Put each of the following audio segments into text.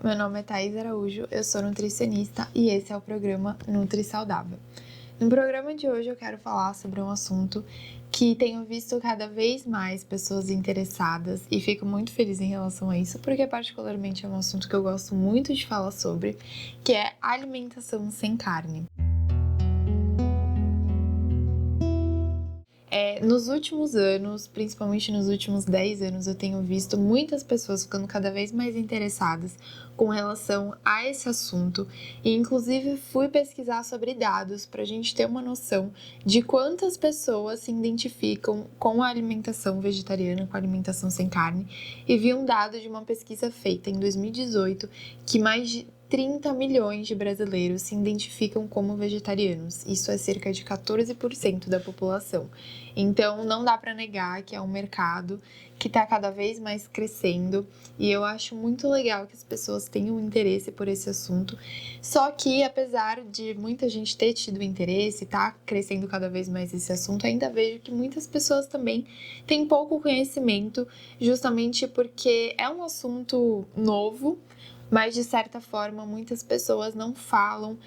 meu nome é Thaís Araújo, eu sou nutricionista e esse é o programa Nutri Saudável. No programa de hoje eu quero falar sobre um assunto que tenho visto cada vez mais pessoas interessadas e fico muito feliz em relação a isso, porque particularmente é um assunto que eu gosto muito de falar sobre, que é alimentação sem carne. Nos últimos anos, principalmente nos últimos 10 anos, eu tenho visto muitas pessoas ficando cada vez mais interessadas com relação a esse assunto e inclusive fui pesquisar sobre dados para a gente ter uma noção de quantas pessoas se identificam com a alimentação vegetariana, com a alimentação sem carne, e vi um dado de uma pesquisa feita em 2018 que mais de 30 milhões de brasileiros se identificam como vegetarianos. Isso é cerca de 14% da população. Então, não dá para negar que é um mercado que está cada vez mais crescendo e eu acho muito legal que as pessoas tenham interesse por esse assunto. Só que, apesar de muita gente ter tido interesse, tá crescendo cada vez mais esse assunto, ainda vejo que muitas pessoas também têm pouco conhecimento, justamente porque é um assunto novo, mas de certa forma muitas pessoas não falam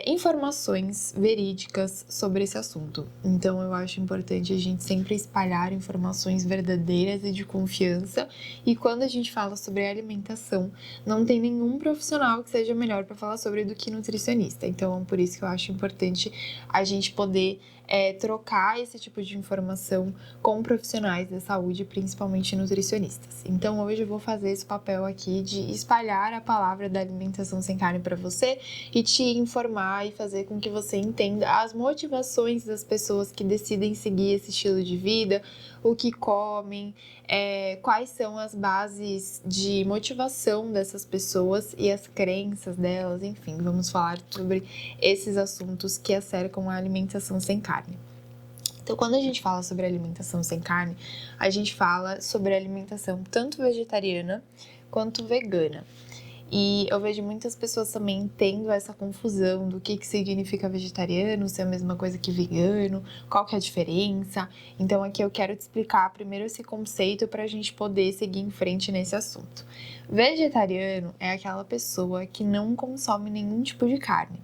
informações verídicas sobre esse assunto. Então eu acho importante a gente sempre espalhar informações verdadeiras e de confiança, e quando a gente fala sobre alimentação, não tem nenhum profissional que seja melhor para falar sobre do que nutricionista. Então por isso que eu acho importante a gente poder trocar esse tipo de informação com profissionais da saúde, principalmente nutricionistas. Então hoje eu vou fazer esse papel aqui de espalhar a palavra da alimentação sem carne para você e te informar e fazer com que você entenda as motivações das pessoas que decidem seguir esse estilo de vida, o que comem, quais são as bases de motivação dessas pessoas e as crenças delas, enfim, vamos falar sobre esses assuntos que acercam a alimentação sem carne. Então, quando a gente fala sobre alimentação sem carne, a gente fala sobre alimentação tanto vegetariana quanto vegana. E eu vejo muitas pessoas também tendo essa confusão do que significa vegetariano, se é a mesma coisa que vegano, qual que é a diferença. Então aqui eu quero te explicar primeiro esse conceito para a gente poder seguir em frente nesse assunto. Vegetariano é aquela pessoa que não consome nenhum tipo de carne.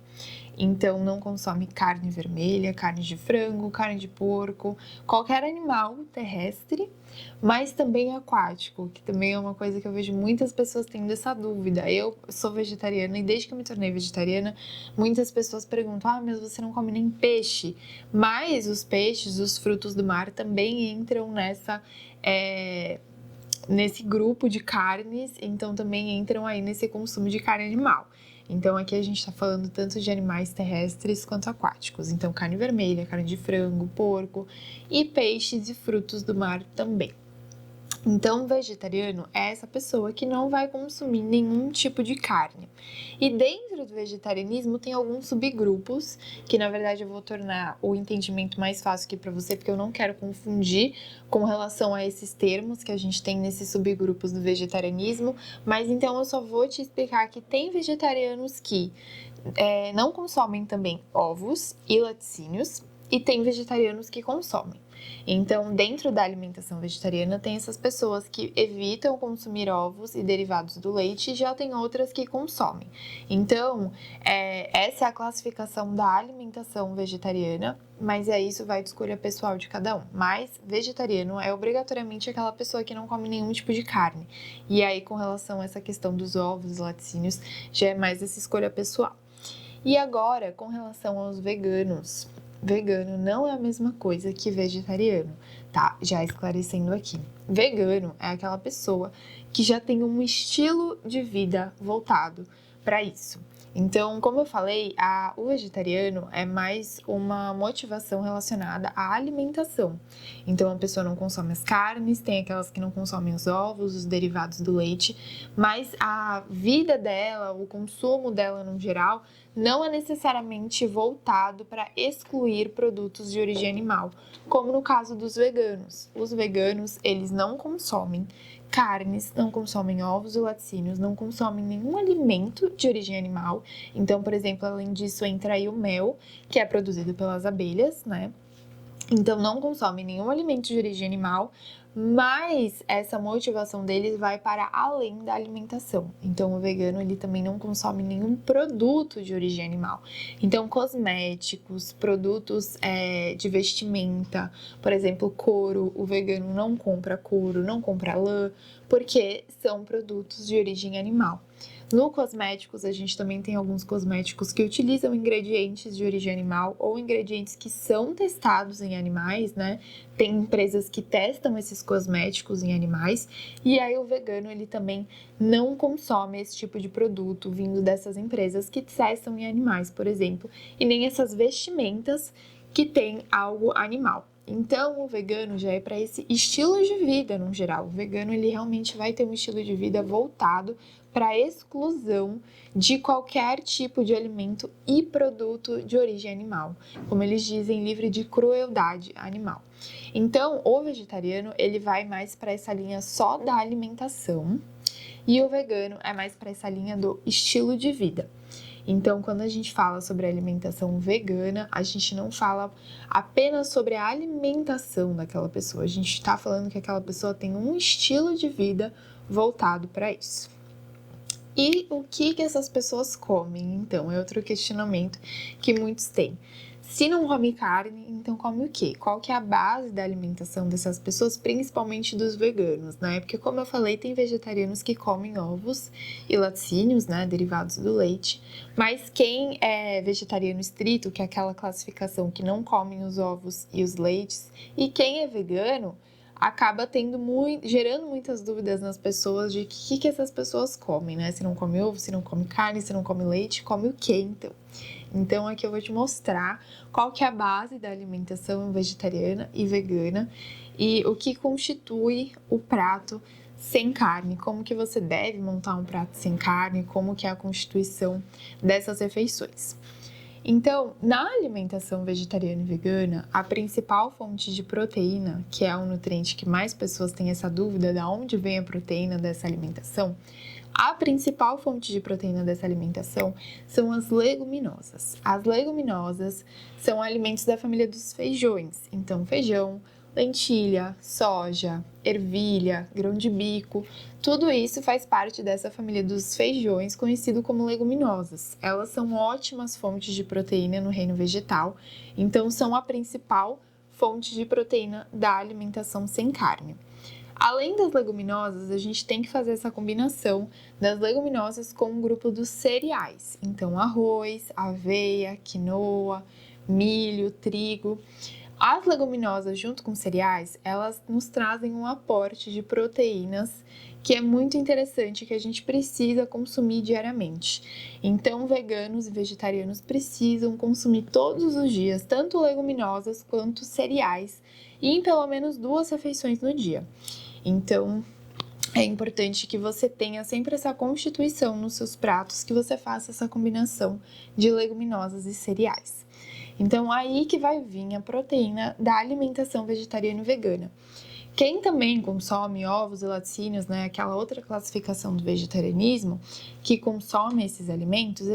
Então, não consome carne vermelha, carne de frango, carne de porco, qualquer animal terrestre, mas também aquático, que também é uma coisa que eu vejo muitas pessoas tendo essa dúvida. Eu sou vegetariana e desde que eu me tornei vegetariana, muitas pessoas perguntam: mas você não come nem peixe? Mas os peixes, os frutos do mar também entram nesse grupo de carnes, então também entram aí nesse consumo de carne animal. Então aqui a gente está falando tanto de animais terrestres quanto aquáticos. Então carne vermelha, carne de frango, porco e peixes e frutos do mar também. Então, vegetariano é essa pessoa que não vai consumir nenhum tipo de carne. E dentro do vegetarianismo tem alguns subgrupos, que na verdade eu vou tornar o entendimento mais fácil aqui para você, porque eu não quero confundir com relação a esses termos que a gente tem nesses subgrupos do vegetarianismo, mas então eu só vou te explicar que tem vegetarianos que não consomem também ovos e laticínios, e tem vegetarianos que consomem. Então, dentro da alimentação vegetariana, tem essas pessoas que evitam consumir ovos e derivados do leite, e já tem outras que consomem. Então, essa é a classificação da alimentação vegetariana, mas isso vai de escolha pessoal de cada um. Mas vegetariano é obrigatoriamente aquela pessoa que não come nenhum tipo de carne. E aí, com relação a essa questão dos ovos e laticínios, já é mais essa escolha pessoal. E agora, com relação aos veganos. Vegano não é a mesma coisa que vegetariano, tá? Já esclarecendo aqui. Vegano é aquela pessoa que já tem um estilo de vida voltado para isso. Então, como eu falei, o vegetariano é mais uma motivação relacionada à alimentação. Então, a pessoa não consome as carnes, tem aquelas que não consomem os ovos, os derivados do leite, mas a vida dela, o consumo dela no geral, não é necessariamente voltado para excluir produtos de origem animal, como no caso dos veganos. Os veganos, eles não consomem carnes, não consomem ovos ou laticínios, não consomem nenhum alimento de origem animal. Então, por exemplo, além disso, entra aí o mel, que é produzido pelas abelhas, né? Então, não consomem nenhum alimento de origem animal, Mas essa motivação deles vai para além da alimentação. Então, o vegano ele também não consome nenhum produto de origem animal. Então, cosméticos, produtos de vestimenta, por exemplo, couro, o vegano não compra couro, não compra lã, porque são produtos de origem animal. No cosméticos, a gente também tem alguns cosméticos que utilizam ingredientes de origem animal ou ingredientes que são testados em animais, né? Tem empresas que testam esses cosméticos em animais e aí o vegano ele também não consome esse tipo de produto vindo dessas empresas que testam em animais, por exemplo, e nem essas vestimentas que tem algo animal. Então, o vegano já é para esse estilo de vida no geral. O vegano ele realmente vai ter um estilo de vida voltado para a exclusão de qualquer tipo de alimento e produto de origem animal, como eles dizem, livre de crueldade animal. Então, o vegetariano ele vai mais para essa linha só da alimentação e o vegano é mais para essa linha do estilo de vida. Então, quando a gente fala sobre alimentação vegana, a gente não fala apenas sobre a alimentação daquela pessoa, a gente está falando que aquela pessoa tem um estilo de vida voltado para isso. E o que essas pessoas comem? Então, é outro questionamento que muitos têm. Se não come carne, então come o quê? Qual que é a base da alimentação dessas pessoas, principalmente dos veganos, né? Porque, como eu falei, tem vegetarianos que comem ovos e laticínios, né? Derivados do leite. Mas quem é vegetariano estrito, que é aquela classificação que não comem os ovos e os leites, e quem é vegano, acaba gerando muitas dúvidas nas pessoas de o que essas pessoas comem, né? Se não come ovo, se não come carne, se não come leite, come o quê, então? Então, aqui eu vou te mostrar qual que é a base da alimentação vegetariana e vegana e o que constitui o prato sem carne, como que você deve montar um prato sem carne, como que é a constituição dessas refeições. Então, na alimentação vegetariana e vegana, a principal fonte de proteína, que é o nutriente que mais pessoas têm essa dúvida de onde vem a proteína dessa alimentação, a principal fonte de proteína dessa alimentação são as leguminosas. As leguminosas são alimentos da família dos feijões, então feijão, lentilha, soja, ervilha, grão de bico, tudo isso faz parte dessa família dos feijões, conhecido como leguminosas. Elas são ótimas fontes de proteína no reino vegetal, então são a principal fonte de proteína da alimentação sem carne. Além das leguminosas, a gente tem que fazer essa combinação das leguminosas com o grupo dos cereais. Então, arroz, aveia, quinoa, milho, trigo. As leguminosas, junto com cereais, elas nos trazem um aporte de proteínas que é muito interessante, que a gente precisa consumir diariamente. Então, veganos e vegetarianos precisam consumir todos os dias, tanto leguminosas quanto cereais, e em pelo menos 2 refeições no dia. Então, é importante que você tenha sempre essa constituição nos seus pratos, que você faça essa combinação de leguminosas e cereais. Então, aí que vai vir a proteína da alimentação vegetariana e vegana. Quem também consome ovos e laticínios, né, aquela outra classificação do vegetarianismo, que consome esses alimentos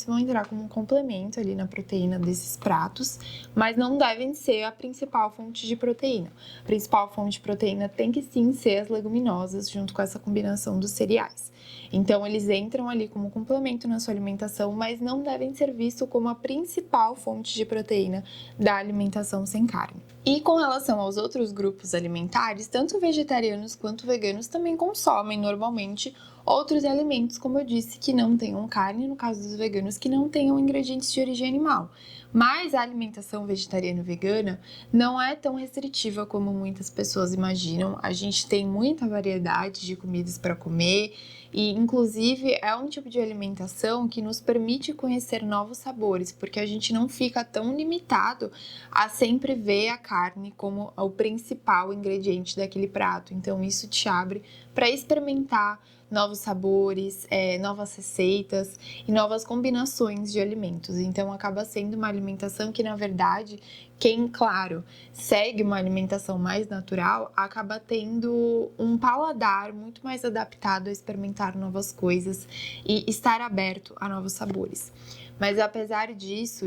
vão entrar como um complemento ali na proteína desses pratos, mas não devem ser a principal fonte de proteína. A principal fonte de proteína tem que sim ser as leguminosas, junto com essa combinação dos cereais. Então, eles entram ali como complemento na sua alimentação, mas não devem ser vistos como a principal fonte de proteína da alimentação sem carne. E com relação aos outros grupos alimentares, tanto vegetarianos quanto veganos também consomem normalmente outros alimentos, como eu disse, que não tenham carne, no caso dos veganos, que não tenham ingredientes de origem animal. Mas a alimentação vegetariana e vegana não é tão restritiva como muitas pessoas imaginam. A gente tem muita variedade de comidas para comer e, inclusive, é um tipo de alimentação que nos permite conhecer novos sabores, porque a gente não fica tão limitado a sempre ver a carne como o principal ingrediente daquele prato. Então, isso te abre para experimentar novos sabores, novas receitas e novas combinações de alimentos. Então, acaba sendo uma alimentação que, na verdade, quem, claro, segue uma alimentação mais natural, acaba tendo um paladar muito mais adaptado a experimentar experimentar novas coisas e estar aberto a novos sabores. Mas apesar disso,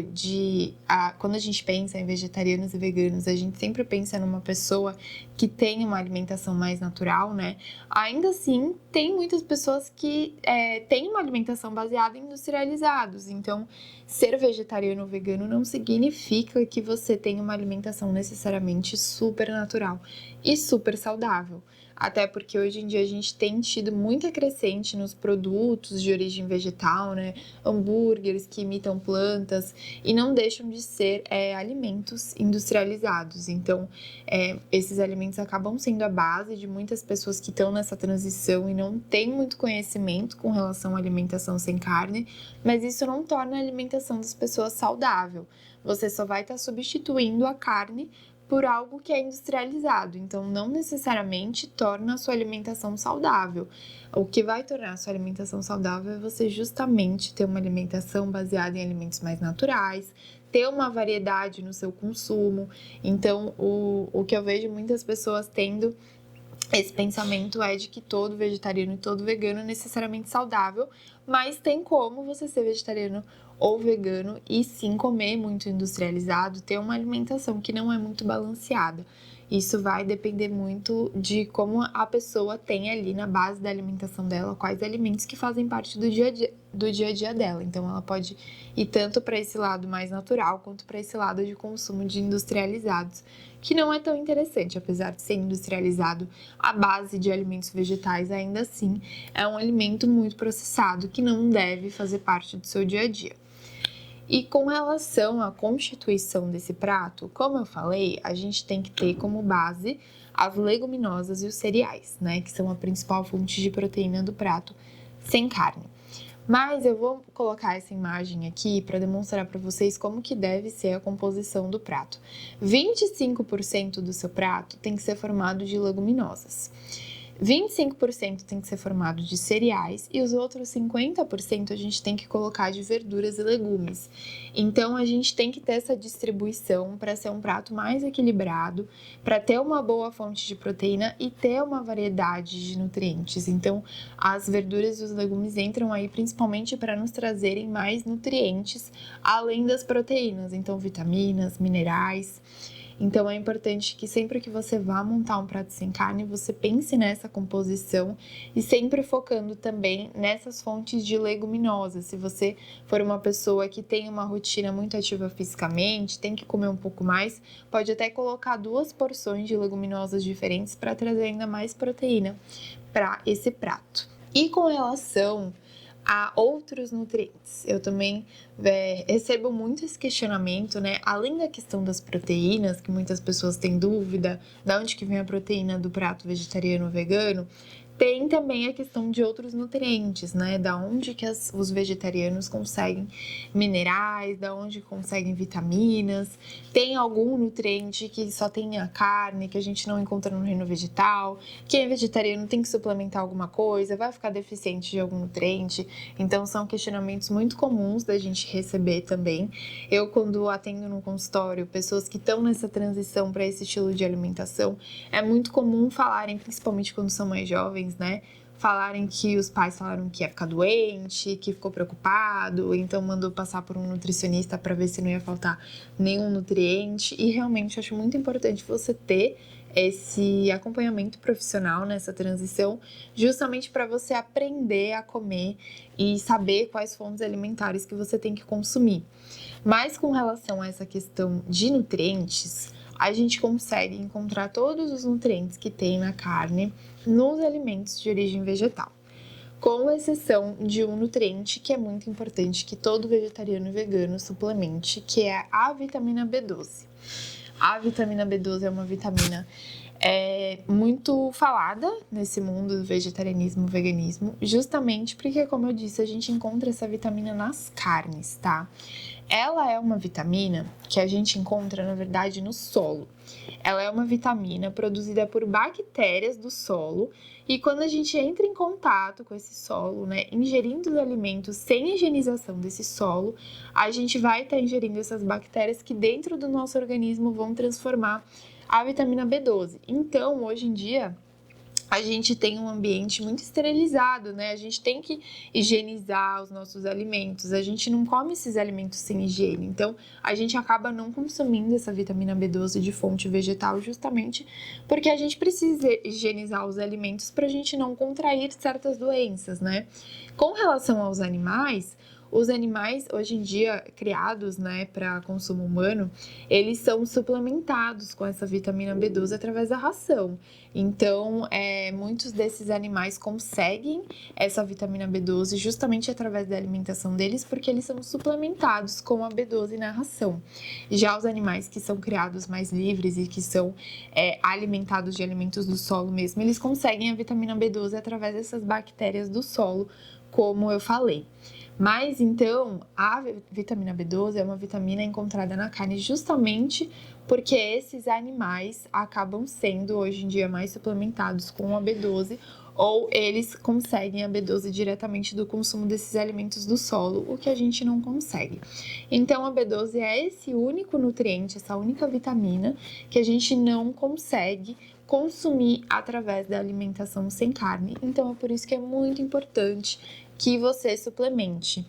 quando a gente pensa em vegetarianos e veganos, a gente sempre pensa numa pessoa que tem uma alimentação mais natural, né? Ainda assim, tem muitas pessoas que têm uma alimentação baseada em industrializados. Então, ser vegetariano ou vegano não significa que você tem uma alimentação necessariamente super natural e super saudável. Até porque hoje em dia a gente tem tido muita crescente nos produtos de origem vegetal, né? Hambúrgueres que imitam plantas e não deixam de ser alimentos industrializados. Então, esses alimentos acabam sendo a base de muitas pessoas que estão nessa transição e não têm muito conhecimento com relação à alimentação sem carne, mas isso não torna a alimentação das pessoas saudável. Você só vai estar substituindo a carne por algo que é industrializado, então não necessariamente torna a sua alimentação saudável. O que vai tornar a sua alimentação saudável é você justamente ter uma alimentação baseada em alimentos mais naturais, ter uma variedade no seu consumo. Então, o que eu vejo muitas pessoas tendo esse pensamento é de que todo vegetariano e todo vegano é necessariamente saudável, mas tem como você ser vegetariano ou vegano e sim comer muito industrializado, ter uma alimentação que não é muito balanceada. Isso vai depender muito de como a pessoa tem ali na base da alimentação dela, quais alimentos que fazem parte do dia a dia dela. Então, ela pode ir tanto para esse lado mais natural, quanto para esse lado de consumo de industrializados, que não é tão interessante, apesar de ser industrializado à base de alimentos vegetais, ainda assim é um alimento muito processado que não deve fazer parte do seu dia a dia. E com relação à constituição desse prato, como eu falei, a gente tem que ter como base as leguminosas e os cereais, né? Que são a principal fonte de proteína do prato sem carne. Mas eu vou colocar essa imagem aqui para demonstrar para vocês como que deve ser a composição do prato. 25% do seu prato tem que ser formado de leguminosas. 25% tem que ser formado de cereais e os outros 50% a gente tem que colocar de verduras e legumes. Então, a gente tem que ter essa distribuição para ser um prato mais equilibrado, para ter uma boa fonte de proteína e ter uma variedade de nutrientes. Então, as verduras e os legumes entram aí principalmente para nos trazerem mais nutrientes, além das proteínas. Então, vitaminas, minerais. Então, é importante que sempre que você vá montar um prato sem carne, você pense nessa composição e sempre focando também nessas fontes de leguminosas. Se você for uma pessoa que tem uma rotina muito ativa fisicamente, tem que comer um pouco mais, pode até colocar 2 porções de leguminosas diferentes para trazer ainda mais proteína para esse prato. E com relação a outros nutrientes, eu também recebo muito esse questionamento, né? Além da questão das proteínas, que muitas pessoas têm dúvida, de onde que vem a proteína do prato vegetariano ou vegano, tem também a questão de outros nutrientes, né? Da onde que os vegetarianos conseguem minerais, da onde conseguem vitaminas. Tem algum nutriente que só tem a carne, que a gente não encontra no reino vegetal. Quem é vegetariano tem que suplementar alguma coisa, vai ficar deficiente de algum nutriente. Então, são questionamentos muito comuns da gente receber também. Eu, quando atendo no consultório, pessoas que estão nessa transição para esse estilo de alimentação, é muito comum falarem, principalmente quando são mais jovens, né? Falarem que os pais falaram que ia ficar doente, que ficou preocupado, então mandou passar por um nutricionista para ver se não ia faltar nenhum nutriente. E realmente acho muito importante você ter esse acompanhamento profissional nessa transição, justamente para você aprender a comer e saber quais fontes alimentares que você tem que consumir. Mas com relação a essa questão de nutrientes, a gente consegue encontrar todos os nutrientes que tem na carne nos alimentos de origem vegetal, com exceção de um nutriente que é muito importante que todo vegetariano e vegano suplemente, que é a vitamina B12. A vitamina B12 é uma vitamina muito falada nesse mundo do vegetarianismo e veganismo, justamente porque, como eu disse, a gente encontra essa vitamina nas carnes, tá? Ela é uma vitamina que a gente encontra, na verdade, no solo. Ela é uma vitamina produzida por bactérias do solo e quando a gente entra em contato com esse solo, né, ingerindo os alimentos sem higienização desse solo, a gente vai estar ingerindo essas bactérias que dentro do nosso organismo vão transformar a vitamina B12. Então, hoje em dia, a gente tem um ambiente muito esterilizado, né? A gente tem que higienizar os nossos alimentos. A gente não come esses alimentos sem higiene. Então, a gente acaba não consumindo essa vitamina B12 de fonte vegetal justamente porque a gente precisa higienizar os alimentos para a gente não contrair certas doenças, né? Com relação aos animais, os animais, hoje em dia, criados, né, para consumo humano, eles são suplementados com essa vitamina B12 através da ração. Então, muitos desses animais conseguem essa vitamina B12 justamente através da alimentação deles, porque eles são suplementados com a B12 na ração. Já os animais que são criados mais livres e que são alimentados de alimentos do solo mesmo, eles conseguem a vitamina B12 através dessas bactérias do solo, como eu falei. Mas então, a vitamina B12 é uma vitamina encontrada na carne justamente porque esses animais acabam sendo hoje em dia mais suplementados com a B12 ou eles conseguem a B12 diretamente do consumo desses alimentos do solo, o que a gente não consegue. Então, a B12 é esse único nutriente, essa única vitamina que a gente não consegue consumir através da alimentação sem carne. Então, é por isso que é muito importante que você suplemente.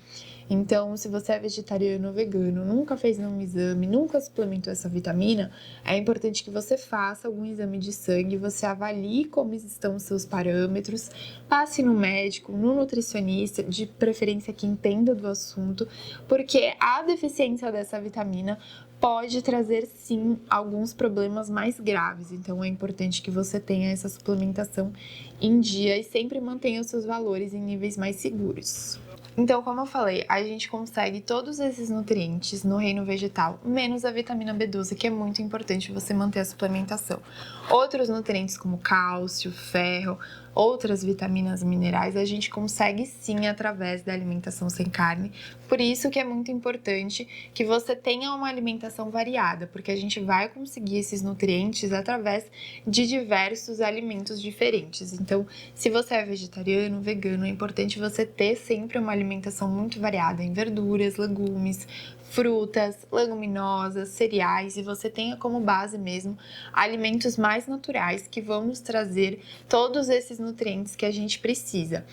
Então, se você é vegetariano ou vegano, nunca fez nenhum exame, nunca suplementou essa vitamina, é importante que você faça algum exame de sangue, você avalie como estão os seus parâmetros, passe no médico, no nutricionista, de preferência que entenda do assunto, porque a deficiência dessa vitamina pode trazer sim alguns problemas mais graves. Então é importante que você tenha essa suplementação em dia e sempre mantenha os seus valores em níveis mais seguros. Então, como eu falei, a gente consegue todos esses nutrientes no reino vegetal, menos a vitamina B12, que é muito importante você manter a suplementação. Outros nutrientes como cálcio, ferro, outras vitaminas minerais, a gente consegue sim através da alimentação sem carne. Por isso que é muito importante que você tenha uma alimentação variada, porque a gente vai conseguir esses nutrientes através de diversos alimentos diferentes. Então, se você é vegetariano, vegano, é importante você ter sempre uma alimentação muito variada em verduras, legumes, frutas, leguminosas, cereais, e você tenha como base mesmo alimentos mais naturais que vão nos trazer todos esses nutrientes que a gente precisa.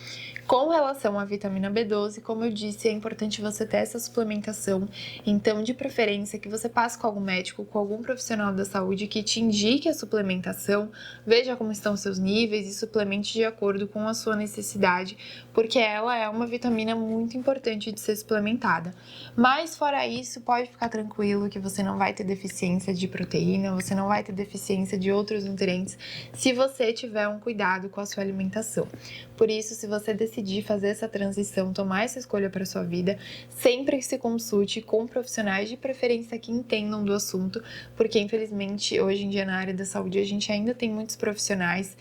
Com relação à vitamina B12, como eu disse, é importante você ter essa suplementação, então de preferência que você passe com algum médico, com algum profissional da saúde que te indique a suplementação, veja como estão seus níveis e suplemente de acordo com a sua necessidade, porque ela é uma vitamina muito importante de ser suplementada. Mas fora isso, pode ficar tranquilo que você não vai ter deficiência de proteína, você não vai ter deficiência de outros nutrientes se você tiver um cuidado com a sua alimentação. Por isso, se você decidir fazer essa transição, tomar essa escolha para sua vida, sempre se consulte com profissionais de preferência que entendam do assunto, porque infelizmente hoje em dia na área da saúde a gente ainda tem muitos profissionais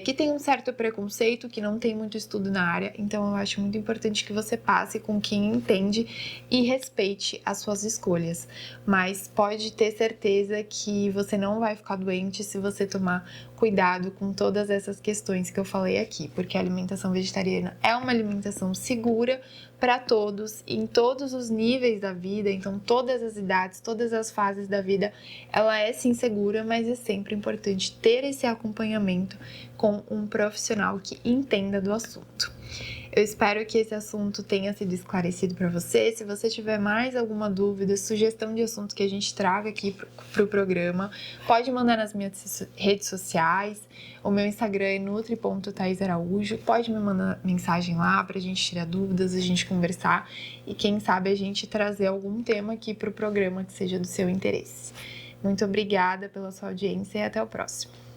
que têm um certo preconceito, que não tem muito estudo na área, então eu acho muito importante que você passe com quem entende e respeite as suas escolhas, mas pode ter certeza que você não vai ficar doente se você tomar cuidado com todas essas questões que eu falei aqui, porque a alimentação vegetariana é uma alimentação segura para todos, em todos os níveis da vida, então todas as idades, todas as fases da vida, ela é sim segura, mas é sempre importante ter esse acompanhamento com um profissional que entenda do assunto. Eu espero que esse assunto tenha sido esclarecido para você. Se você tiver mais alguma dúvida, sugestão de assunto que a gente traga aqui para o programa, pode mandar nas minhas redes sociais. O meu Instagram é nutri.taisaraújo. Pode me mandar mensagem lá para a gente tirar dúvidas, a gente conversar e quem sabe a gente trazer algum tema aqui para o programa que seja do seu interesse. Muito obrigada pela sua audiência e até o próximo.